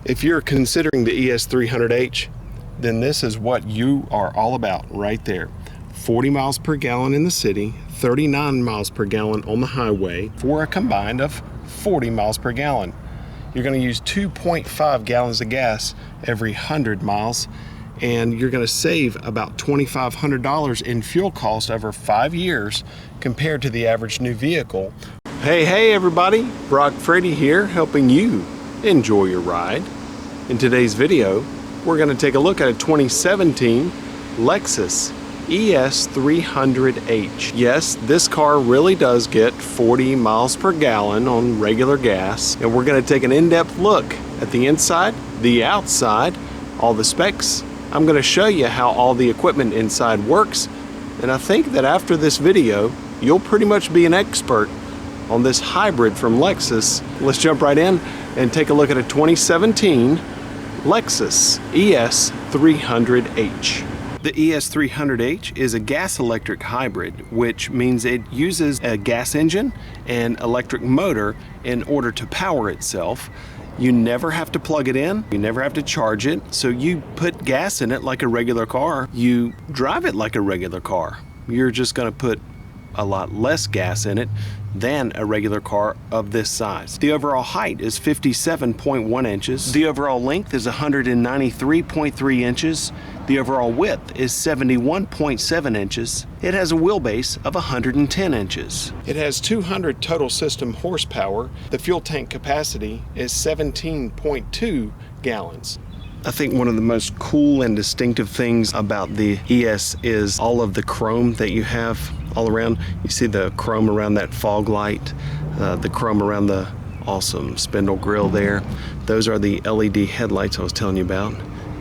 If you're considering the ES300H, then this is what you are all about right there. 40 miles per gallon in the city, 39 miles per gallon on the highway for a combined of 40 miles per gallon. You're going to use 2.5 gallons of gas every 100 miles, and you're going to save about $2,500 in fuel cost over 5 years compared to the average new vehicle. Hey everybody, Brock Frady here, helping you enjoy your ride. In today's video, we're going to take a look at a 2017 Lexus ES300H. Yes, this car really does get 40 miles per gallon on regular gas, and we're going to take an in-depth look at the inside, the outside, all the specs. I'm going to show you how all the equipment inside works, and I think that after this video, you'll pretty much be an expert on this hybrid from Lexus. Let's jump right in and take a look at a 2017 Lexus ES300H. The ES300H is a gas-electric hybrid, which means it uses a gas engine and electric motor in order to power itself. You never have to plug it in, you never have to charge it, so you put gas in it like a regular car, you drive it like a regular car. You're just going to put a lot less gas in it than a regular car of this size. The overall height is 57.1 inches. The overall length is 193.3 inches. The overall width is 71.7 inches. It has a wheelbase of 110 inches. It has 200 total system horsepower. The fuel tank capacity is 17.2 gallons. I think one of the most cool and distinctive things about the ES is all of the chrome that you have all around. You see the chrome around that fog light, the chrome around the awesome spindle grille there. Those are the LED headlights I was telling you about,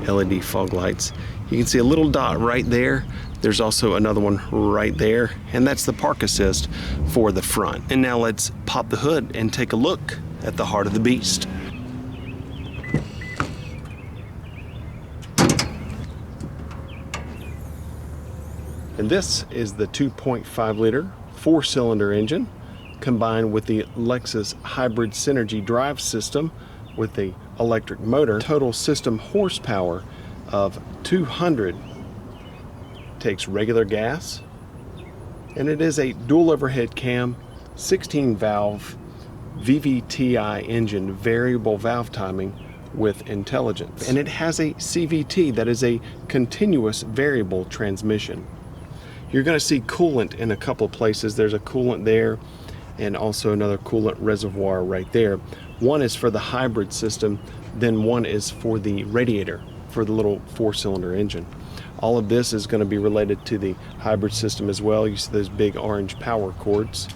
LED fog lights. You can see a little dot right there. There's also another one right there, and that's the park assist for the front. And now let's pop the hood and take a look at the heart of the beast. And this is the 2.5 liter 4-cylinder engine combined with the Lexus Hybrid Synergy drive system with the electric motor. Total system horsepower of 200. Takes regular gas, and it is a dual overhead cam 16 valve VVTi engine, variable valve timing with intelligence, and it has a CVT, that is a continuous variable transmission. You're going to see coolant in a couple of places. There's a coolant there and also another coolant reservoir right there. One is for the hybrid system, then one is for the radiator for the little 4-cylinder engine. All of this is going to be related to the hybrid system as well. You see those big orange power cords.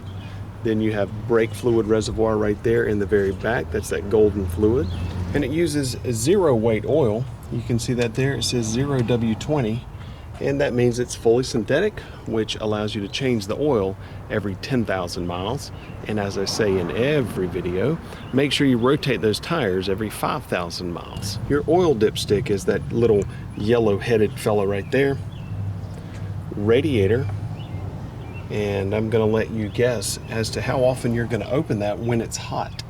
Then you have brake fluid reservoir right there in the very back. That's that golden fluid. And it uses zero weight oil. You can see that there. It says 0W20. And that means it's fully synthetic, which allows you to change the oil every 10,000 miles. And as I say in every video, make sure you rotate those tires every 5,000 miles. Your oil dipstick is that little yellow-headed fellow right there. Radiator. And I'm going to let you guess as to how often you're going to open that when it's hot.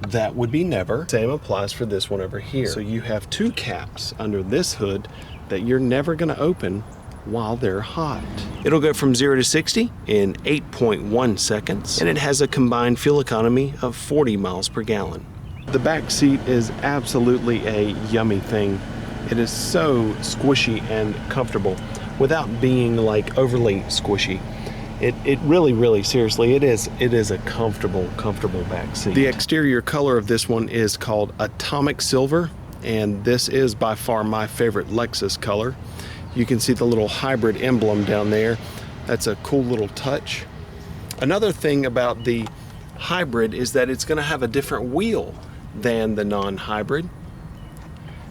That would be never. Same applies for this one over here. So you have two caps under this hood that you're never going to open while they're hot. It'll go from 0 to 60 in 8.1 seconds, and it has a combined fuel economy of 40 miles per gallon. The back seat is absolutely a yummy thing. It is so squishy and comfortable without being like overly squishy. It really, seriously, it is a comfortable back seat. The exterior color of this one is called Atomic Silver, and this is by far my favorite Lexus color. You can see the little hybrid emblem down there. That's a cool little touch. Another thing about the hybrid is that it's going to have a different wheel than the non-hybrid.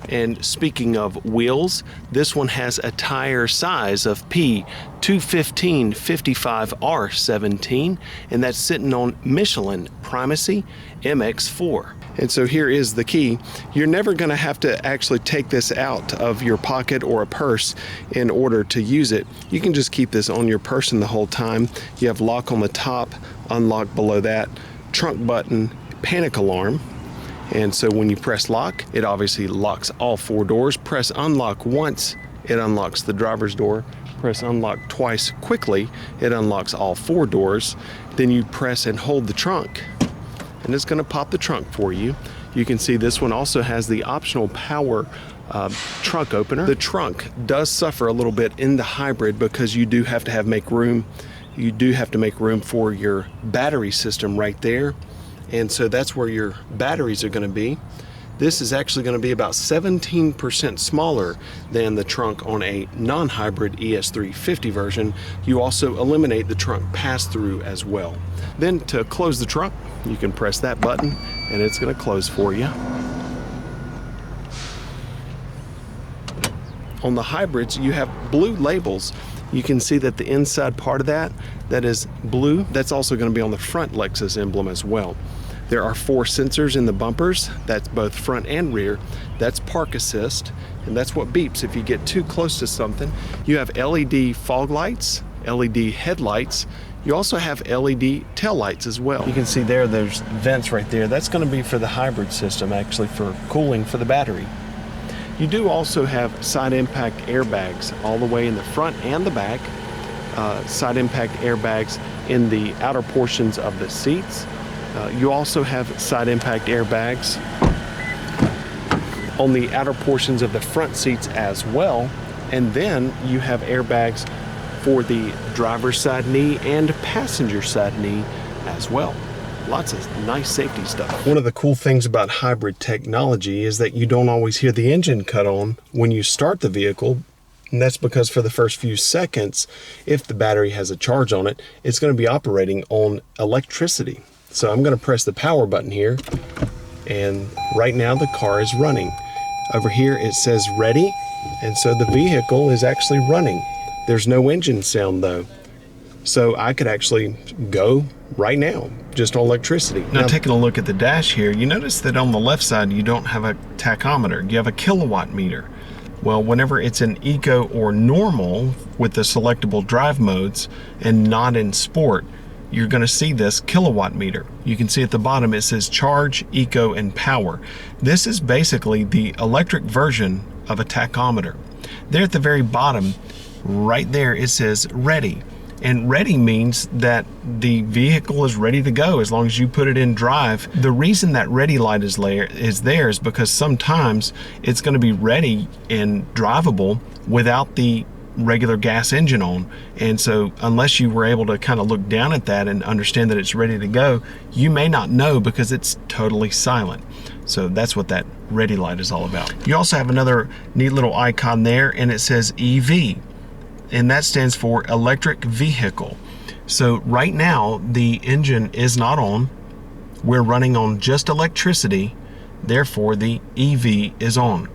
And speaking of wheels, this one has a tire size of P215/55R17, and that's sitting on Michelin Primacy MX4. And so here is the key. You're never going to have to actually take this out of your pocket or a purse in order to use it. You can just keep this on your person the whole time. You have lock on the top, unlock below that, trunk button, panic alarm, And so when you press lock, it obviously locks all 4 doors. Press unlock once, it unlocks the driver's door. Press unlock twice quickly, it unlocks all 4 doors. Then you press and hold the trunk, and it's gonna pop the trunk for you. You can see this one also has the optional power trunk opener. The trunk does suffer a little bit in the hybrid because you do have to make room. You do have to make room for your battery system right there. And so that's where your batteries are gonna be. This is actually gonna be about 17% smaller than the trunk on a non-hybrid ES350 version. You also eliminate the trunk pass-through as well. Then to close the trunk, you can press that button and it's gonna close for you. On the hybrids, you have blue labels. You can see that the inside part of that is blue. That's also gonna be on the front Lexus emblem as well. There are 4 sensors in the bumpers. That's both front and rear. That's park assist, and that's what beeps if you get too close to something. You have LED fog lights, LED headlights. You also have LED tail lights as well. You can see there's vents right there. That's gonna be for the hybrid system, actually, for cooling for the battery. You do also have side impact airbags all the way in the front and the back. Side impact airbags in the outer portions of the seats. You also have side impact airbags on the outer portions of the front seats as well. And then you have airbags for the driver's side knee and passenger side knee as well. Lots of nice safety stuff. One of the cool things about hybrid technology is that you don't always hear the engine cut on when you start the vehicle. And that's because for the first few seconds, if the battery has a charge on it, it's going to be operating on electricity. So I'm going to press the power button here, and right now the car is running. Over here it says ready, and so the vehicle is actually running. There's no engine sound though. So I could actually go right now, just on electricity. Now taking a look at the dash here, you notice that on the left side you don't have a tachometer, you have a kilowatt meter. Well, whenever it's in eco or normal with the selectable drive modes and not in sport, you're going to see this kilowatt meter. You can see at the bottom it says charge, eco, and power. This is basically the electric version of a tachometer. There at the very bottom, right there, it says ready. And ready means that the vehicle is ready to go as long as you put it in drive. The reason that ready light is there is because sometimes it's going to be ready and drivable without the regular gas engine on, and so unless you were able to kind of look down at that and understand that it's ready to go, you may not know because it's totally silent. So that's what that ready light is all about. You also have another neat little icon there, and it says EV, and that stands for electric vehicle. So right now the engine is not on, we're running on just electricity, therefore the EV is on.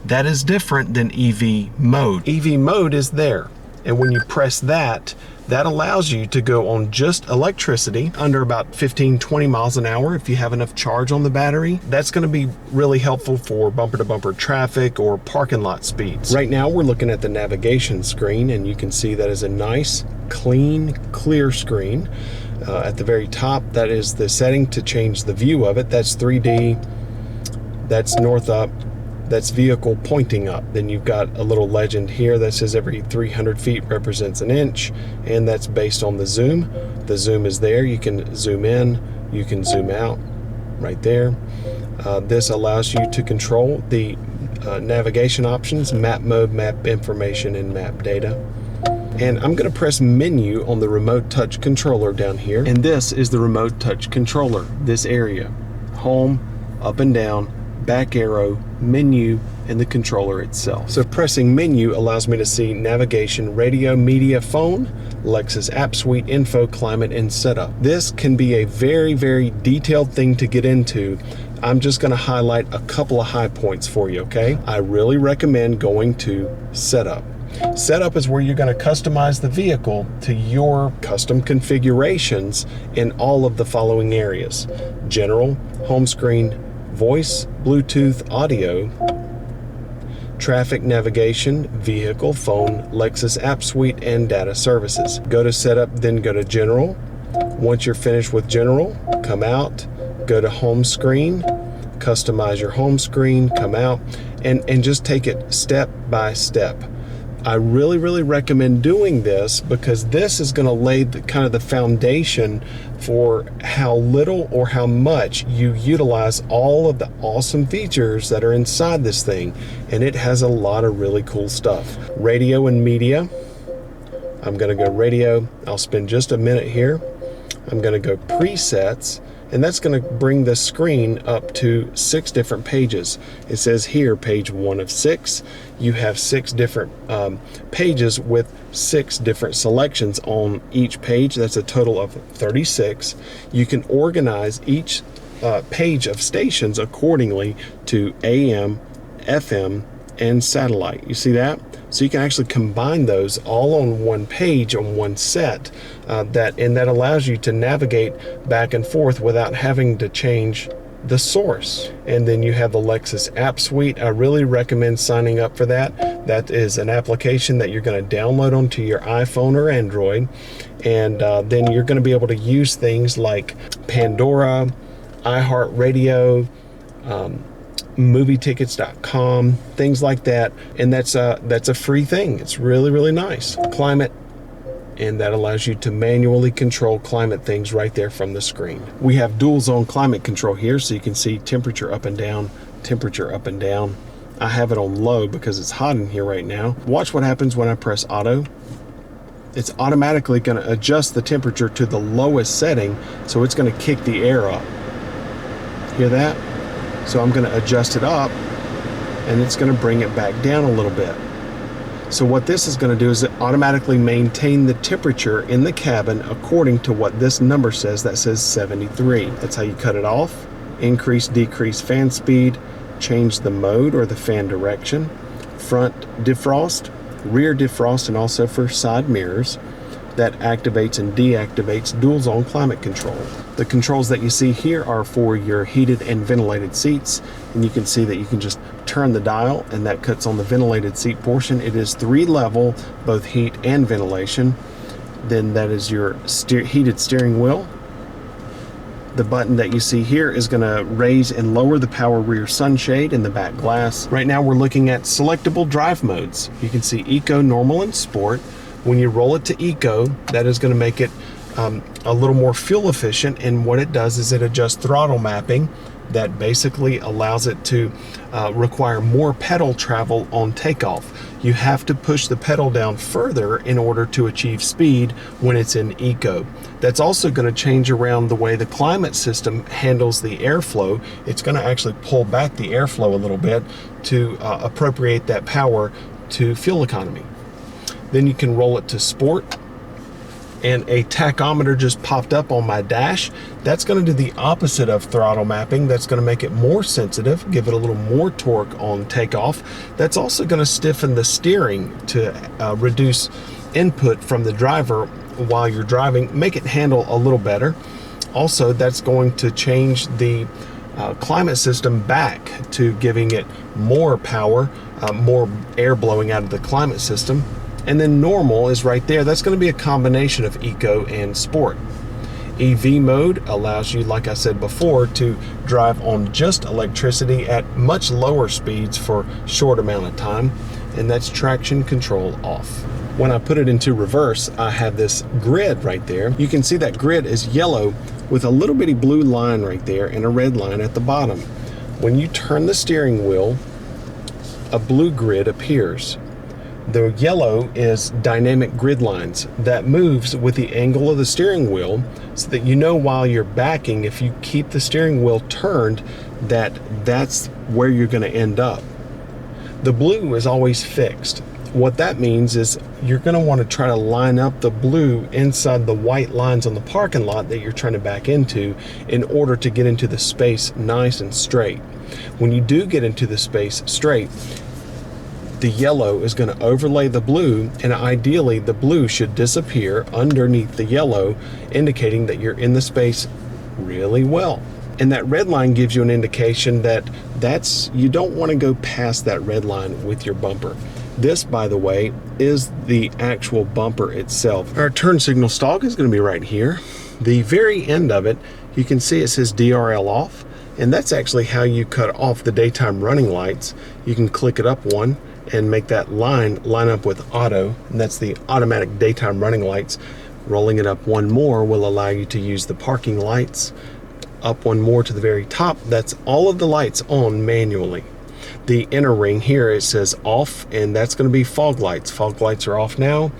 That is different than EV mode. EV mode is there, and when you press that, that allows you to go on just electricity under about 15-20 miles an hour if you have enough charge on the battery. That's going to be really helpful for bumper-to-bumper traffic or parking lot speeds. Right now we're looking at the navigation screen, and you can see that is a nice, clean, clear screen. At the very top, that is the setting to change the view of it. That's 3D, that's north up, that's vehicle pointing up. Then you've got a little legend here that says every 300 feet represents an inch, and that's based on the zoom. The zoom is there. You can zoom in, you can zoom out right there. This allows you to control the navigation options, map mode, map information, and map data. And I'm going to press menu on the remote touch controller down here, and this is the remote touch controller, this area. Home, up and down, back arrow, menu, and the controller itself. So pressing menu allows me to see navigation, radio, media, phone, Lexus App Suite, info, climate, and setup. This can be a very, very detailed thing to get into. I'm just going to highlight a couple of high points for you, okay? I really recommend going to setup. Setup is where you're going to customize the vehicle to your custom configurations in all of the following areas: general, home screen, voice, Bluetooth, audio, traffic navigation, vehicle, phone, Lexus App Suite, and data services. Go to setup, then go to general. Once you're finished with general, come out, go to home screen, customize your home screen, come out, and just take it step by step. I really recommend doing this because this is going to lay kind of the foundation for how little or how much you utilize all of the awesome features that are inside this thing. And it has a lot of really cool stuff. Radio and media. I'm going to go radio. I'll spend just a minute here. I'm going to go presets. And that's going to bring the screen up to 6 different pages. It says here, page 1 of 6. You have 6 different pages with 6 different selections on each page. That's a total of 36. You can organize each page of stations accordingly to AM, FM, and satellite. You see that? So you can actually combine those all on one page, on one set, and that allows you to navigate back and forth without having to change the source. And then you have the Lexus App Suite. I really recommend signing up for that. That is an application that you're going to download onto your iPhone or Android, and then you're going to be able to use things like Pandora, iHeartRadio, movietickets.com, things like that. And that's a free thing. It's really nice. Climate, and that allows you to manually control climate things right there from the screen. We have dual zone climate control here, so you can see temperature up and down, temperature up and down. I have it on low because it's hot in here right now. Watch what happens when I press auto. It's automatically going to adjust the temperature to the lowest setting, so it's going to kick the air up. Hear that? So I'm going to adjust it up, and it's going to bring it back down a little bit. So what this is going to do is it automatically maintain the temperature in the cabin according to what this number says. That says 73. That's how you cut it off. Increase, decrease fan speed, change the mode or the fan direction, front defrost, rear defrost, and also for side mirrors. That activates and deactivates dual zone climate control. The controls that you see here are for your heated and ventilated seats, and you can see that you can just turn the dial, and that cuts on the ventilated seat portion. It is 3 level, both heat and ventilation. Then that is your heated steering wheel. The button that you see here is going to raise and lower the power rear sunshade and the back glass. Right now we're looking at selectable drive modes. You can see Eco, Normal, and Sport. When you roll it to Eco, that is going to make it a little more fuel efficient, and what it does is it adjusts throttle mapping that basically allows it to require more pedal travel on takeoff. You have to push the pedal down further in order to achieve speed when it's in Eco. That's also going to change around the way the climate system handles the airflow. It's going to actually pull back the airflow a little bit to appropriate that power to fuel economy. Then you can roll it to Sport, and a tachometer just popped up on my dash. That's going to do the opposite of throttle mapping. That's going to make it more sensitive, give it a little more torque on takeoff. That's also going to stiffen the steering to reduce input from the driver while you're driving, make it handle a little better. Also, that's going to change the climate system back to giving it more power, more air blowing out of the climate system. And then Normal is right there. That's going to be a combination of Eco and Sport. EV mode allows you, like I said before, to drive on just electricity at much lower speeds for short amount of time, and that's traction control off. When I put it into reverse, I have this grid right there. You can see that grid is yellow with a little bitty blue line right there and a red line at the bottom. When you turn the steering wheel, a blue grid appears. The yellow is dynamic grid lines that moves with the angle of the steering wheel, so that you know while you're backing, if you keep the steering wheel turned, that's where you're going to end up. The blue is always fixed. What that means is you're going to want to try to line up the blue inside the white lines on the parking lot that you're trying to back into in order to get into the space nice and straight. When you do get into the space straight, the yellow is going to overlay the blue, and ideally the blue should disappear underneath the yellow, indicating that you're in the space really well. And that red line gives you an indication that you don't want to go past that red line with your bumper. This, by the way, is the actual bumper itself. Our turn signal stalk is going to be right here. The very end of it, you can see it says DRL off. And that's actually how you cut off the daytime running lights. You can click it up one and make that line up with auto, and that's the automatic daytime running lights. Rolling it up one more will allow you to use the parking lights. Up one more to the very top, that's all of the lights on manually. The inner ring here, it says off, and that's going to be fog lights. Fog lights are off now.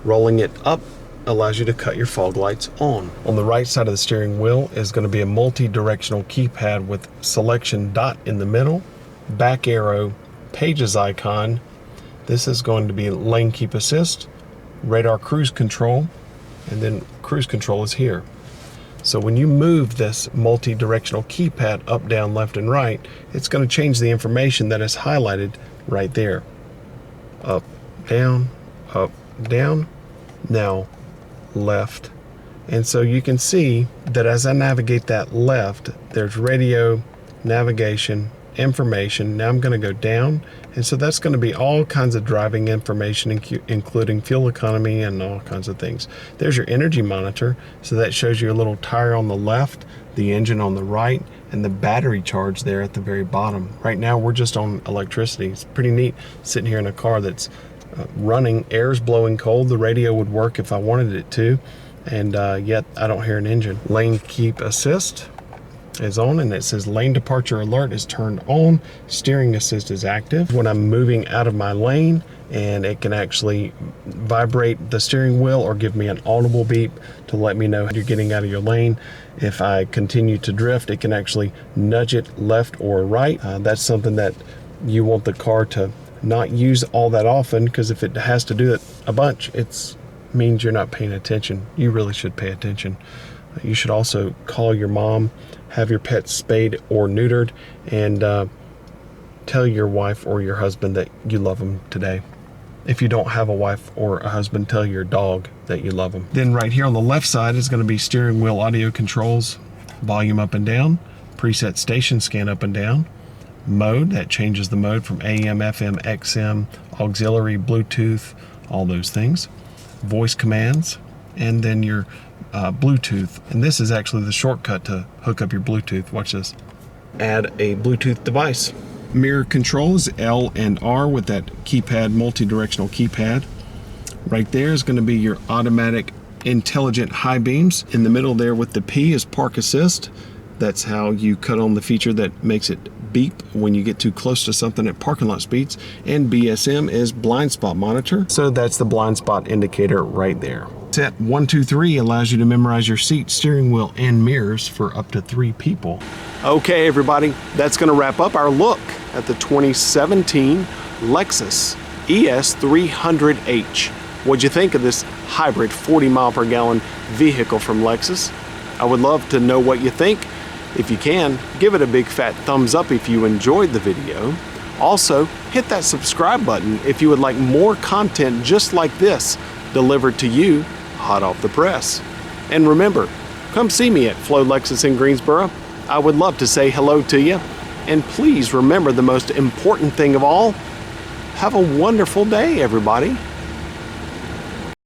Rolling it up allows you to cut your fog lights on. On the right side of the steering wheel is going to be a multi-directional keypad with selection dot in the middle, back arrow, pages icon. This is going to be lane keep assist, radar cruise control, and then cruise control is here. So when you move this multi-directional keypad up, down, left, and right, it's going to change the information that is highlighted right there. Up, down, now left. And so you can see that as I navigate that left, there's radio, navigation, information. Now I'm going to go down, and so that's going to be all kinds of driving information, including fuel economy and all kinds of things. There's your energy monitor, so that shows you a little tire on the left, the engine on the right, and the battery charge there at the very bottom. Right now we're just on electricity. It's pretty neat sitting here in a car that's running. Air's blowing cold. The radio would work if I wanted it to, and yet I don't hear an engine. Lane keep assist is on, and it says lane departure alert is turned on. Steering assist is active. When I'm moving out of my lane, and it can actually vibrate the steering wheel or give me an audible beep to let me know you're getting out of your lane. If I continue to drift, it can actually nudge it left or right. That's something that you want the car to not use all that often, because if it has to do it a bunch, it means you're not paying attention. You really should pay attention. You should also call your mom, have your pets spayed or neutered, and tell your wife or your husband that you love them today. If you don't have a wife or a husband, tell your dog that you love them. Then right here on the left side is going to be steering wheel audio controls, volume up and down, preset station scan up and down, mode, that changes the mode from AM, FM, XM, auxiliary, Bluetooth, all those things, voice commands, and then your Bluetooth. And this is actually the shortcut to hook up your Bluetooth. Watch this. Add a Bluetooth device. Mirror controls L and R with that keypad, multi-directional keypad. Right there is going to be your automatic intelligent high beams. In the middle there with the P is park assist. That's how you cut on the feature that makes it beep when you get too close to something at parking lot speeds. And BSM is blind spot monitor. So that's the blind spot indicator right there. Set 1, 2, 3 allows you to memorize your seat, steering wheel, and mirrors for up to 3 people. Okay, everybody, that's going to wrap up our look at the 2017 Lexus ES300H. What'd you think of this hybrid 40 mile per gallon vehicle from Lexus? I would love to know what you think. If you can, give it a big fat thumbs up if you enjoyed the video. Also, hit that subscribe button if you would like more content just like this delivered to you hot off the press. And remember, come see me at Flo Lexus in Greensboro. I would love to say hello to you. And please remember the most important thing of all, have a wonderful day, everybody.